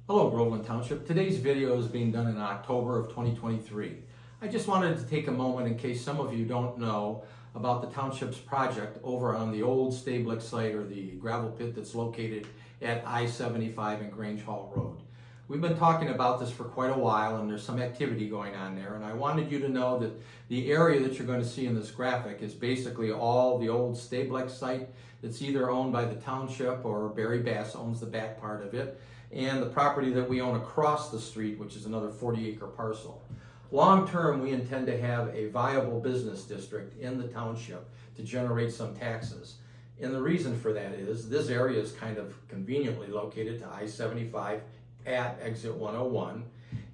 Hello, Groveland Township. Today's video is being done in October of 2023. I just wanted to take a moment in case some of you don't know about the township's project over on the old Stablex site, or the gravel pit that's located at I-75 and Grange Hall Road. We've been talking about this for quite a while, and there's some activity going on there, and I wanted you to know that the area that you're going to see in this graphic is basically all the old Stablex site that's either owned by the township or Barry Bass owns the back part of it, and the property that we own across the street, which is another 40-acre parcel. Long term, we intend to have a viable business district in the township to generate some taxes. And the reason for that is this area is kind of conveniently located to I-75 at exit 101,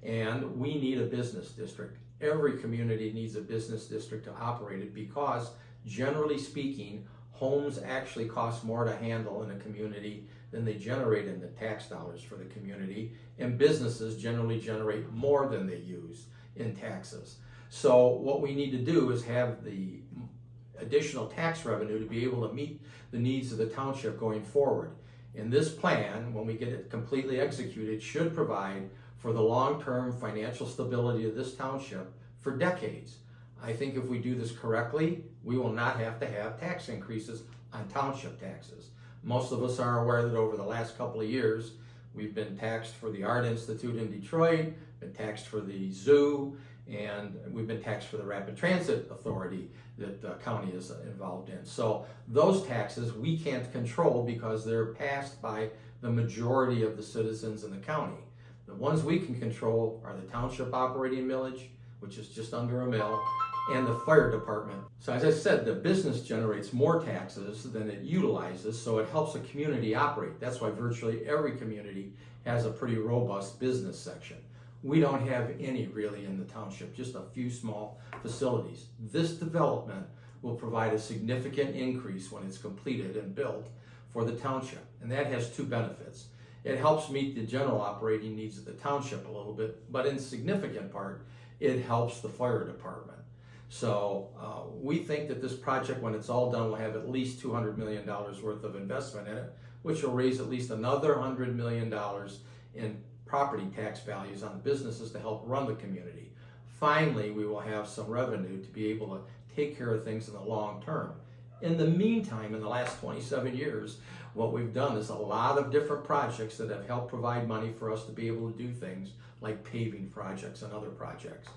and we need a business district. Every community needs a business district to operate it because, generally speaking, homes actually cost more to handle in a community than they generate in the tax dollars for the community, and businesses generally generate more than they use in taxes. So what we need to do is have the additional tax revenue to be able to meet the needs of the township going forward. And this plan, when we get it completely executed, should provide for the long-term financial stability of this township for decades. I think if we do this correctly, we will not have to have tax increases on township taxes. Most of us are aware that over the last couple of years, we've been taxed for the Art Institute in Detroit, been taxed for the zoo, and we've been taxed for the Rapid Transit Authority that the county is involved in. So those taxes we can't control because they're passed by the majority of the citizens in the county. The ones we can control are the township operating millage, which is just under a mill, and the fire department. So as I said, the business generates more taxes than it utilizes, so it helps a community operate. That's why virtually every community has a pretty robust business section. We don't have any really in the township, just a few small facilities. This development will provide a significant increase when it's completed and built for the township, and that has two benefits. It helps meet the general operating needs of the township a little bit, but in significant part, it helps the fire department. So we think that this project, when it's all done, will have at least $200 million worth of investment in it, which will raise at least another $100 million in property tax values on the businesses to help run the community. Finally, we will have some revenue to be able to take care of things in the long term. In the meantime, in the last 27 years, what we've done is a lot of different projects that have helped provide money for us to be able to do things like paving projects and other projects.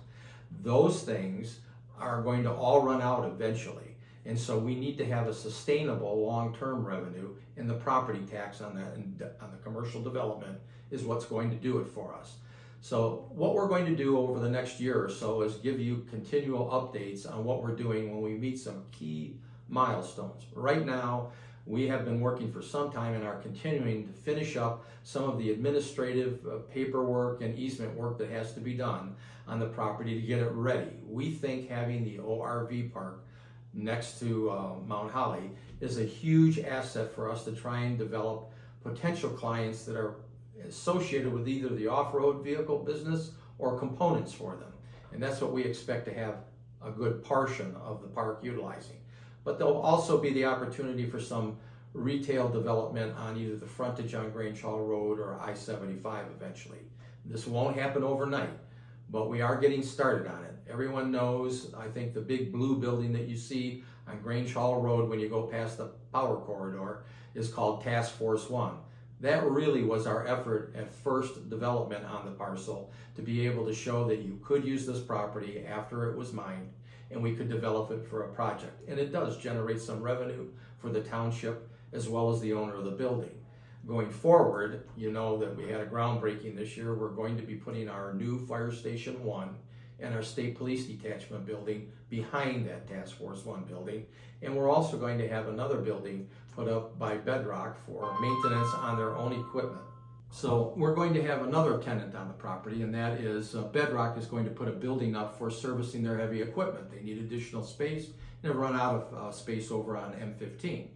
Those things are going to all run out eventually. And so we need to have a sustainable long-term revenue, and the property tax on that and on the commercial development is what's going to do it for us. So what we're going to do over the next year or so is give you continual updates on what we're doing when we meet some key milestones. Right now, we have been working for some time and are continuing to finish up some of the administrative paperwork and easement work that has to be done on the property to get it ready. We think having the ORV park next to Mount Holly is a huge asset for us to try and develop potential clients that are associated with either the off-road vehicle business or components for them. And that's what we expect to have a good portion of the park utilizing. But there'll also be the opportunity for some retail development on either the frontage on Grange Hall Road or I-75 eventually. This won't happen overnight, but we are getting started on it. Everyone knows, I think, the big blue building that you see on Grange Hall Road when you go past the power corridor is called Task Force 1. That really was our effort at first development on the parcel, to be able to show that you could use this property after it was mined and we could develop it for a project. And it does generate some revenue for the township as well as the owner of the building. Going forward, you know that we had a groundbreaking this year. We're going to be putting our new Fire Station 1 and our State Police Detachment building behind that Task Force 1 building. And we're also going to have another building put up by Bedrock for maintenance on their own equipment. So we're going to have another tenant on the property, and that is Bedrock is going to put a building up for servicing their heavy equipment. They need additional space, and they've run out of space over on M15.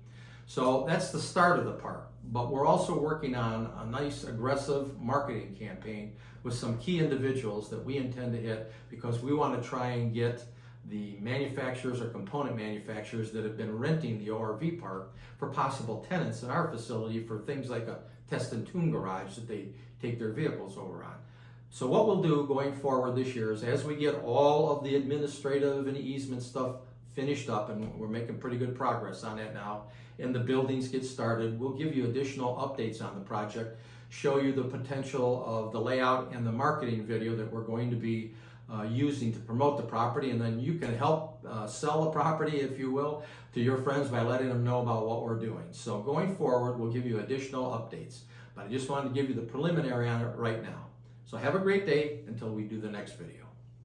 So that's the start of the park. But we're also working on a nice aggressive marketing campaign with some key individuals that we intend to hit, because we want to try and get the manufacturers or component manufacturers that have been renting the ORV park for possible tenants in our facility for things like a test and tune garage that they take their vehicles over on. So what we'll do going forward this year is, as we get all of the administrative and easement stuff finished up, and we're making pretty good progress on that now, and the buildings get started, we'll give you additional updates on the project, show you the potential of the layout and the marketing video that we're going to be using to promote the property, and then you can help sell the property, if you will, to your friends by letting them know about what we're doing. So going forward, we'll give you additional updates, but I just wanted to give you the preliminary on it right now. So have a great day until we do the next video.